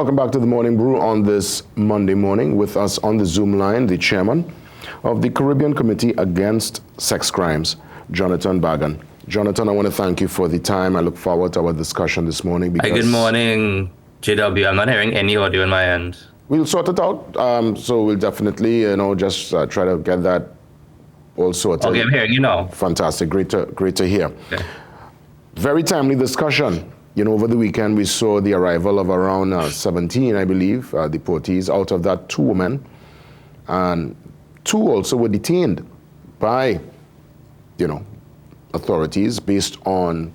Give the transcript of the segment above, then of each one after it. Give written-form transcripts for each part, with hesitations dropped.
welcome back to the Morning Brew on this Monday morning. With us on the Zoom line, the chairman of the Caribbean Committee Against Sex Crimes, Jonathan Bhagan. Jonathan, I want to thank you for the time. I look forward to our discussion this morning. Hi, good morning, JW. I'm not hearing any audio on my end. We'll sort it out. So we'll definitely, just try to get that all sorted. Okay, I'm hearing you now. Fantastic. Great to hear. Okay. Very timely discussion. Over the weekend, we saw the arrival of around 17, I believe, deportees. Out of that, 2 women. And 2 also were detained by, authorities based on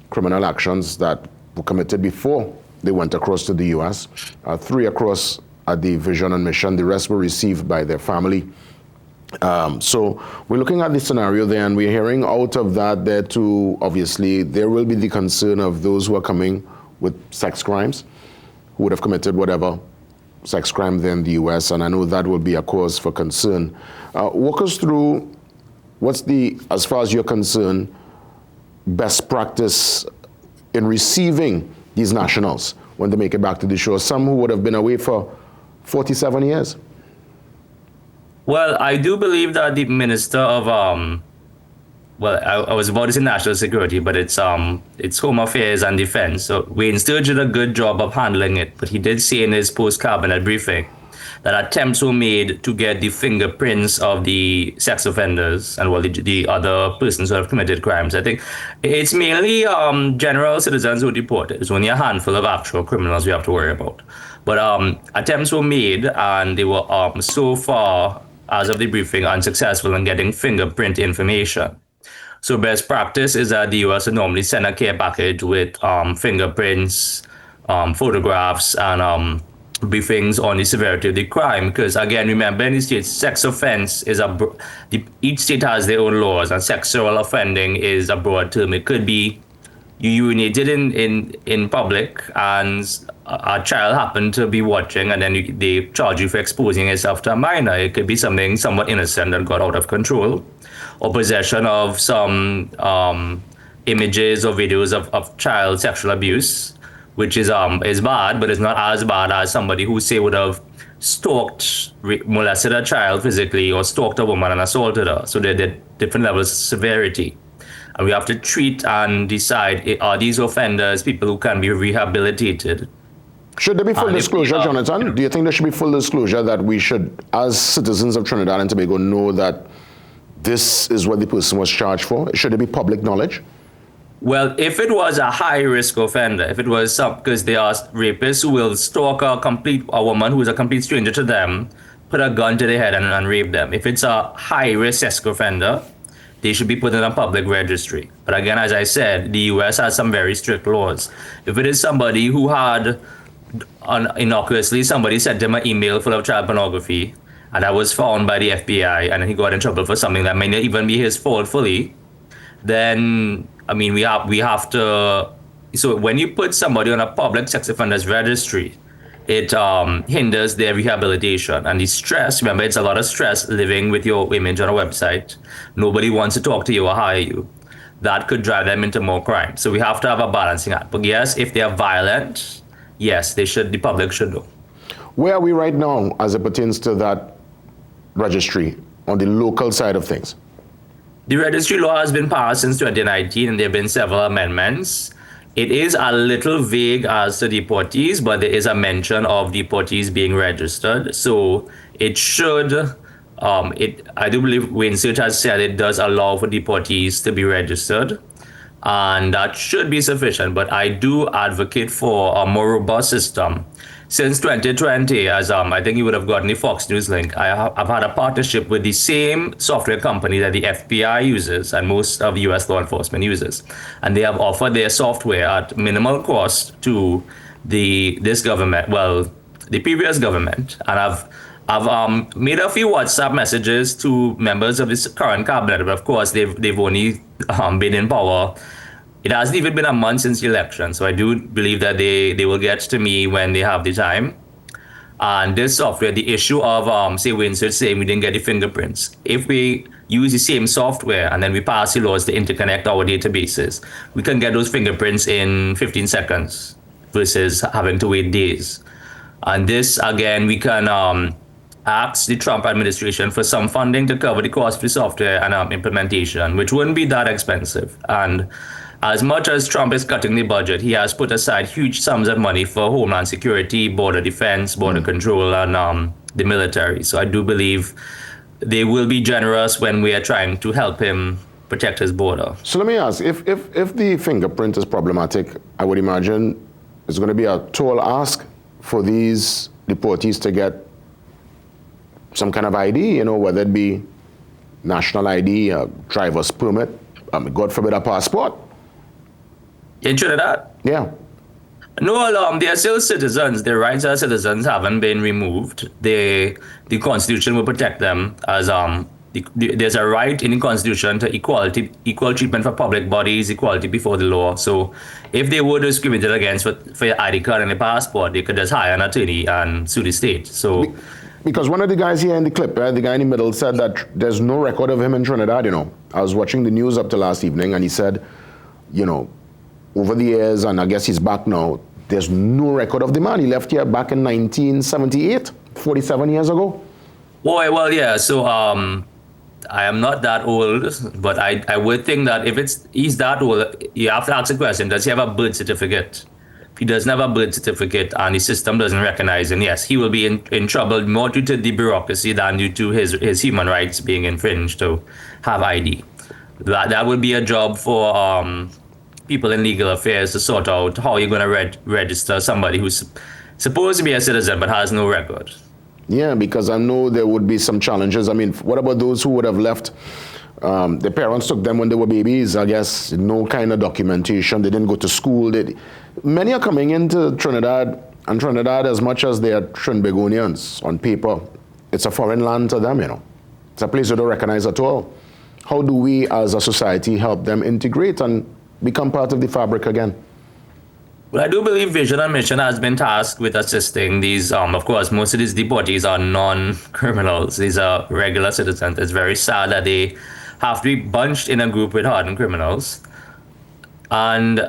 criminal actions that were committed before they went across to the U.S. 3 across at the Vision and Mission. The rest were received by their family. So we're looking at the scenario there, and we're hearing out of that there too, obviously, there will be the concern of those who are coming with sex crimes, who would have committed whatever sex crime there in the U.S., and I know that will be a cause for concern. Walk us through what's the, as far as you're concerned, best practice in receiving these nationals when they make it back to the shore, some who would have been away for 47 years. Well, I do believe that the Minister of, I was about to say National Security, but it's Home Affairs and Defense. So Wayne Sturgis did a good job of handling it, but he did say in his post-cabinet briefing that attempts were made to get the fingerprints of the sex offenders and the other persons who have committed crimes. I think it's mainly general citizens who are deported. It's only a handful of actual criminals we have to worry about. But attempts were made, and they were so far, as of the briefing, unsuccessful in getting fingerprint information. So best practice is that the U.S. would normally send a care package with fingerprints, photographs, and briefings on the severity of the crime. Because again, remember, in the states, sex offense is each state has their own laws, and sexual offending is a broad term. It could be you urinated in public and a child happened to be watching, and then they charge you for exposing yourself to a minor. It could be something somewhat innocent that got out of control, or possession of some images or videos of child sexual abuse, which is bad, but it's not as bad as somebody who, say, would have stalked, molested a child physically, or stalked a woman and assaulted her. So there are different levels of severity. And we have to treat and decide, are these offenders people who can be rehabilitated? Should there be full disclosure, Jonathan? Do you think there should be full disclosure that we should, as citizens of Trinidad and Tobago, know that this is what the person was charged for? Should there be public knowledge? Well, if it was a high-risk offender, if it was because there are rapists who will stalk a woman who is a complete stranger to them, put a gun to their head and rape them. If it's a high-risk sex offender, they should be put in a public registry. But again, as I said, the U.S. has some very strict laws. If it is somebody who had, innocuously, somebody sent him an email full of child pornography, and that was found by the FBI, and he got in trouble for something that may not even be his fault fully, then, I mean, we have to, so when you put somebody on a public sex offenders registry, it hinders their rehabilitation. And the stress, remember, it's a lot of stress living with your image on a website. Nobody wants to talk to you or hire you. That could drive them into more crime. So we have to have a balancing act. But yes, if they are violent, yes, the public should know. Where are we right now as it pertains to that registry on the local side of things? The registry law has been passed since 2019, and there have been several amendments. It is a little vague as to deportees, but there is a mention of deportees being registered. So it should, I do believe Wayne Sturgis has said it does allow for deportees to be registered, and that should be sufficient. But I do advocate for a more robust system. Since 2020, as I think you would have gotten the Fox News link, I've had a partnership with the same software company that the FBI uses and most of the U.S. law enforcement uses. And they have offered their software at minimal cost to this government, well, the previous government. And I've made a few WhatsApp messages to members of this current cabinet, but of course they've only been in power. It hasn't even been a month since the election, so I do believe that they will get to me when they have the time. And this software, the issue of, say, Wayne Sturgis saying we didn't get the fingerprints. If we use the same software and then we pass the laws to interconnect our databases, we can get those fingerprints in 15 seconds versus having to wait days. And this, again, we can ask the Trump administration for some funding to cover the cost of the software and implementation, which wouldn't be that expensive. And as much as Trump is cutting the budget, he has put aside huge sums of money for Homeland Security, border defense, border control, and the military. So I do believe they will be generous when we are trying to help him protect his border. So let me ask, if the fingerprint is problematic, I would imagine it's going to be a tall ask for these deportees to get some kind of ID, whether it be national ID, a driver's permit, God forbid, a passport. In Trinidad? Yeah. No, they are still citizens. Their rights as citizens haven't been removed. The Constitution will protect them as there's a right in the Constitution to equal treatment for public bodies, equality before the law. So if they were discriminated against for your ID card and a passport, they could just hire an attorney and sue the state. So because one of the guys here in the clip, the guy in the middle, said that there's no record of him in Trinidad. I was watching the news up to last evening, and he said, over the years, and I guess he's back now, there's no record of the man. He left here back in 1978, 47 years ago. Boy, well, yeah. So I am not that old, but I would think that if he's that old, you have to ask the question, does he have a birth certificate? If he doesn't have a birth certificate and the system doesn't recognize him, yes, he will be in trouble more due to the bureaucracy than due to his human rights being infringed to have ID. That would be a job for people in legal affairs to sort out how you're going to register somebody who's supposed to be a citizen but has no record. Yeah, because I know there would be some challenges. I mean, what about those who would have left? Their parents took them when they were babies, I guess, no kind of documentation. They didn't go to school. Many are coming into Trinidad, and Trinidad, as much as they are Trinbagonians on paper, it's a foreign land to them, It's a place they don't recognize at all. How do we as a society help them integrate and become part of the fabric again? Well, I do believe Vision and Mission has been tasked with assisting these. Of course, most of these deportees are non-criminals. These are regular citizens. It's very sad that they have to be bunched in a group with hardened criminals. And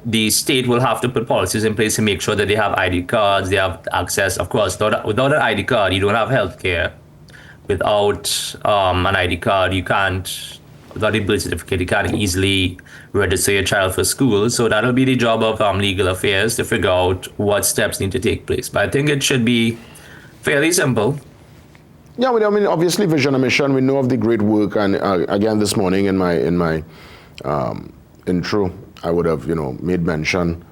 the state will have to put policies in place to make sure that they have ID cards, they have access. Of course, without an ID card, you don't have health care. Without an ID card, you can't. Without a birth certificate, you can't easily register your child for school. So that'll be the job of legal affairs to figure out what steps need to take place. But I think it should be fairly simple. Yeah, I mean, obviously, Vision and Mission, we know of the great work. And again, this morning in my intro, I would have, made mention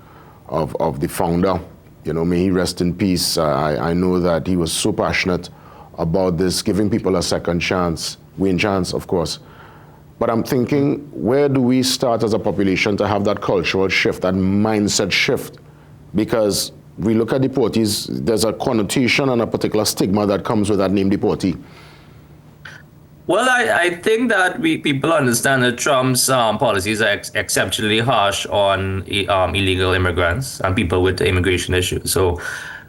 of the founder. May he rest in peace. I know that he was so passionate about this, giving people a second chance, win chance, of course. But I'm thinking, where do we start as a population to have that cultural shift, that mindset shift? Because we look at deportees, there's a connotation and a particular stigma that comes with that name deportee. Well, I think that people understand that Trump's policies are exceptionally harsh on illegal immigrants and people with immigration issues. So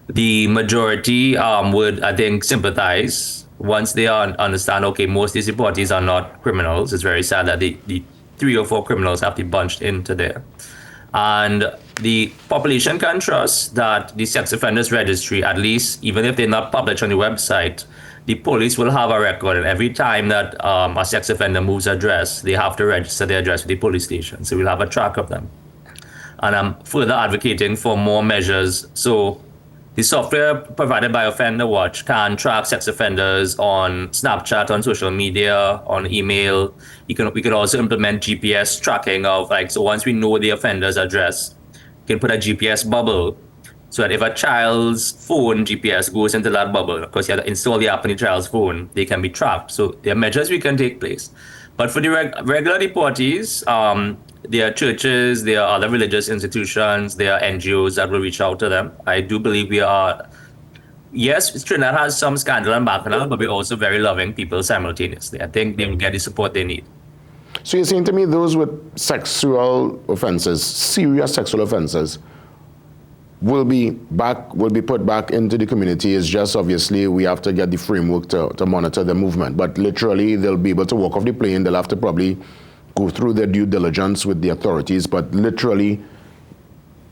the majority would, I think, sympathize once they understand, okay, most of these deportees are not criminals. It's very sad that the 3 or 4 criminals have to be bunched into there. And the population can trust that the sex offenders registry, at least, even if they're not published on the website, the police will have a record. And every time that a sex offender moves address, they have to register their address with the police station. So we'll have a track of them. And I'm further advocating for more measures. So the software provided by Offender Watch can track sex offenders on Snapchat, on social media, on email. We could also implement GPS tracking of so once we know the offender's address, we can put a GPS bubble so that if a child's phone GPS goes into that bubble, of course you have to install the app on the child's phone, they can be tracked. So there are measures we can take place. But for the regular deportees, there are churches, there are other religious institutions, there are NGOs that will reach out to them. I do believe yes, Trinidad has some scandal and bacchanal, but we're also very loving people simultaneously. I think they will get the support they need. So you're saying to me those with sexual offenses, serious sexual offenses, will be put back into the community. It's just obviously we have to get the framework to monitor the movement. But literally they'll be able to walk off the plane. They'll have to probably go through their due diligence with the authorities, but literally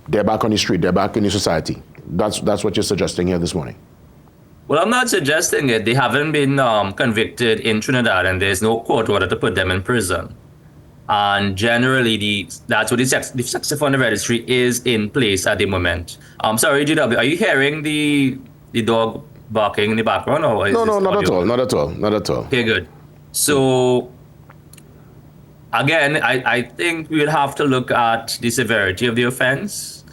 they're back on the street, they're back in the society. That's what you're suggesting here this morning. Well, I'm not suggesting it. They haven't been convicted in Trinidad, and there's no court order to put them in prison. And generally, that's what the sex offender registry is in place at the moment. I'm sorry, GW, are you hearing the dog barking in the background? Or is No, this not at audio? all, not at all, not at all. Okay, good. So, again, I think we would have to look at the severity of the offense.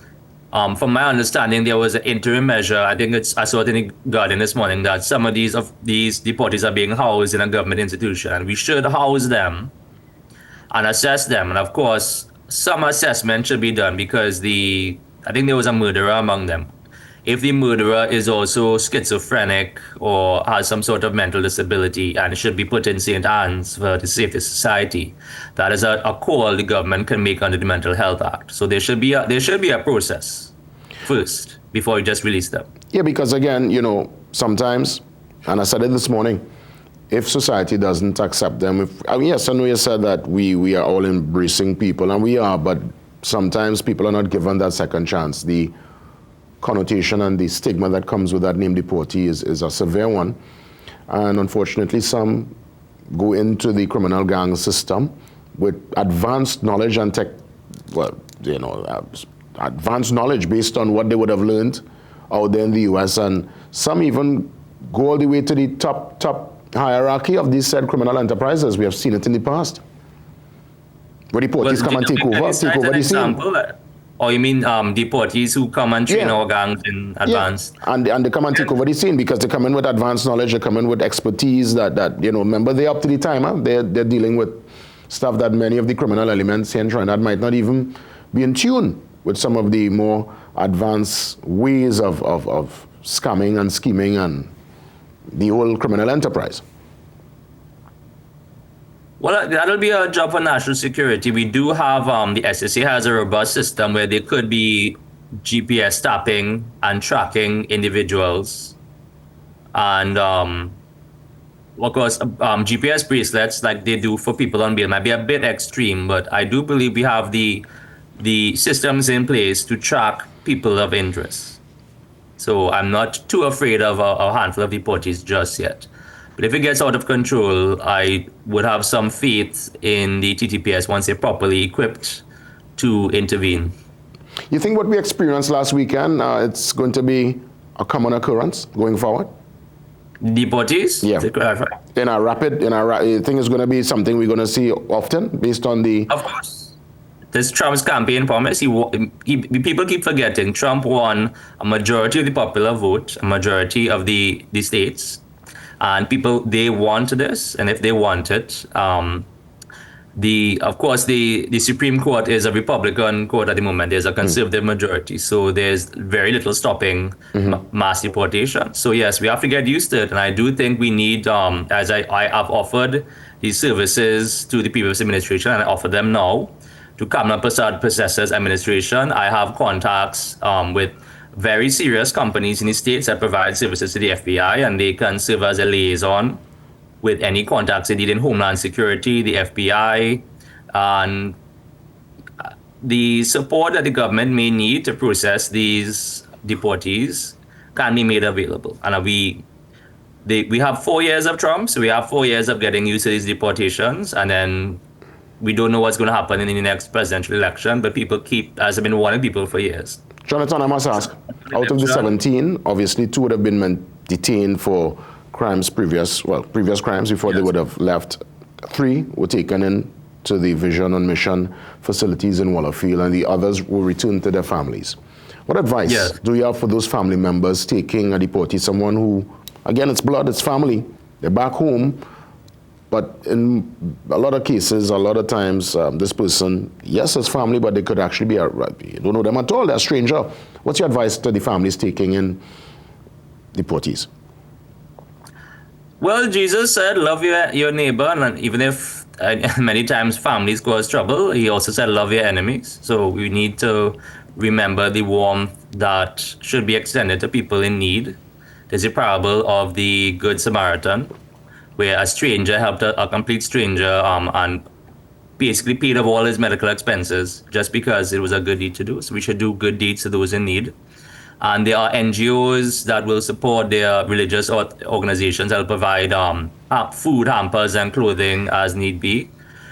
From my understanding, there was an interim measure. I think I saw it in the Guardian this morning that some of these deportees are being housed in a government institution, and we should house them and assess them. And of course, some assessment should be done because I think there was a murderer among them. If the murderer is also schizophrenic or has some sort of mental disability and should be put in safe hands for the safety society, that is a call the government can make under the Mental Health Act. So there should be a process first before you just release them. Yeah, because again, sometimes, and I said it this morning, if society doesn't accept them, yes, I know you said that we are all embracing people, and we are, but sometimes people are not given that second chance. The connotation and the stigma that comes with that name deportee is a severe one. And unfortunately, some go into the criminal gang system with advanced knowledge and advanced knowledge based on what they would have learned out there in the US. And some even go all the way to the top hierarchy of these said criminal enterprises. We have seen it in the past. Where deportees come and take over the scene. Or you mean deportees who come and train our gangs in advance? Yeah. And they come and take over the scene because they come in with advanced knowledge, they come in with expertise that remember, they're up to the time. Huh? They're dealing with stuff that many of the criminal elements here in Trinidad might not even be in tune with some of the more advanced ways of scamming and scheming and the whole criminal enterprise. Well, that'll be a job for national security. We do have, the SSA has a robust system where there could be GPS tapping and tracking individuals. And, of course, GPS bracelets like they do for people on bail might be a bit extreme, but I do believe we have the systems in place to track people of interest. So I'm not too afraid of a handful of deportees just yet. But if it gets out of control, I would have some faith in the TTPS once they're properly equipped to intervene. You think what we experienced last weekend, it's going to be a common occurrence going forward? Deportees? Yeah. To clarify. You think it's going to be something we're going to see often based on the... Of course. This Trump's campaign promise, people keep forgetting Trump won a majority of the popular vote, a majority of the states. And people, they want this, and if they want it, of course, the Supreme Court is a Republican court at the moment. There's a conservative majority, so there's very little stopping mass deportation. So yes, we have to get used to it, and I do think we need, as I have offered these services to the previous administration, and I offer them now to Kamala Prasad-Processor's administration. I have contacts with very serious companies in the states that provide services to the FBI, and they can serve as a liaison with any contacts they need in Homeland Security, the FBI, and the support that the government may need to process these deportees can be made available. And we have 4 years of Trump, so we have 4 years of getting used to these deportations, and then we don't know what's going to happen in the next presidential election, but people as I've been warning people for years. Jonathan, I must ask, out of the 17, obviously 2 would have been detained for previous crimes before they would have left. 3 were taken in to the Vision on Mission facilities in Wallerfield, and the others were returned to their families. What advice do you have for those family members taking a deportee, someone who, again, it's blood, it's family, they're back home, but in a lot of cases, a lot of times, this person, yes, it's family, but they could actually be, you don't know them at all, they're a stranger. What's your advice to the families taking in deportees? Well, Jesus said, love your neighbor, and even if many times families cause trouble, he also said, love your enemies. So we need to remember the warmth that should be extended to people in need. There's a parable of the Good Samaritan, where a stranger helped a complete stranger, and basically paid off all his medical expenses just because it was a good deed to do. So we should do good deeds to those in need. And there are NGOs that will support their religious organizations that will provide food hampers and clothing as need be.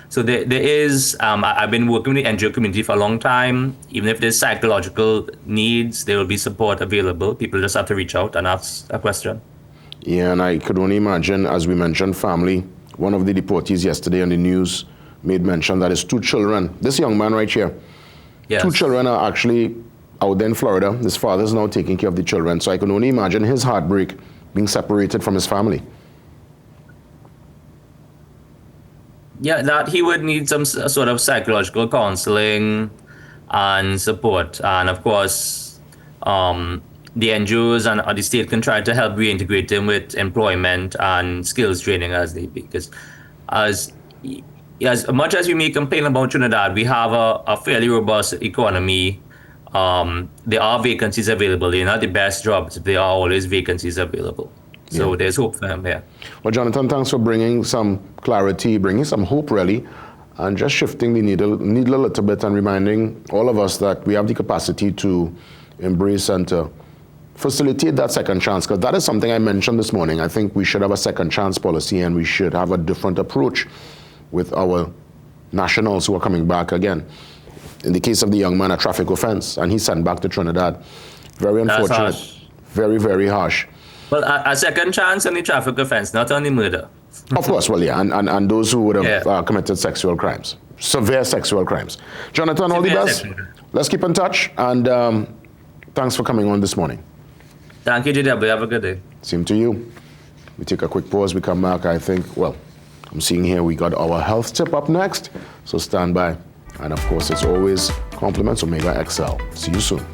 So there is, I've been working with the NGO community for a long time. Even if there's psychological needs, there will be support available. People just have to reach out and ask a question. Yeah, and I could only imagine, as we mentioned, family. One of the deportees yesterday on the news made mention that his 2 children, this young man right here, Yes. 2 children are actually out there in Florida. His father's now taking care of the children. So I can only imagine his heartbreak being separated from his family. Yeah, that he would need some sort of psychological counseling and support. And of course, the NGOs and the state can try to help reintegrate him with employment and skills training as they be. Because as much as we may complain about Trinidad, we have a fairly robust economy. There are vacancies available. They're not the best jobs. There are always vacancies available. So there's hope for him here. Well, Jonathan, thanks for bringing some clarity, bringing some hope, really, and just shifting the needle a little bit and reminding all of us that we have the capacity to embrace and to facilitate that second chance, because that is something I mentioned this morning. I think we should have a second chance policy, and we should have a different approach with our nationals who are coming back again. In the case of the young man, a traffic offense, and he's sent back to Trinidad. Very unfortunate. Harsh. Very, very harsh. Well, a second chance on the traffic offense, not on the murder. Of course, well, yeah, and those who would have committed sexual crimes, severe sexual crimes. Jonathan, all the best. Let's keep in touch, and thanks for coming on this morning. Thank you, JW. Have a good day. Same to you. We take a quick pause. We come back. I think, well, I'm seeing here we got our health tip up next, so stand by. And of course, it's always compliments Omega XL. See you soon.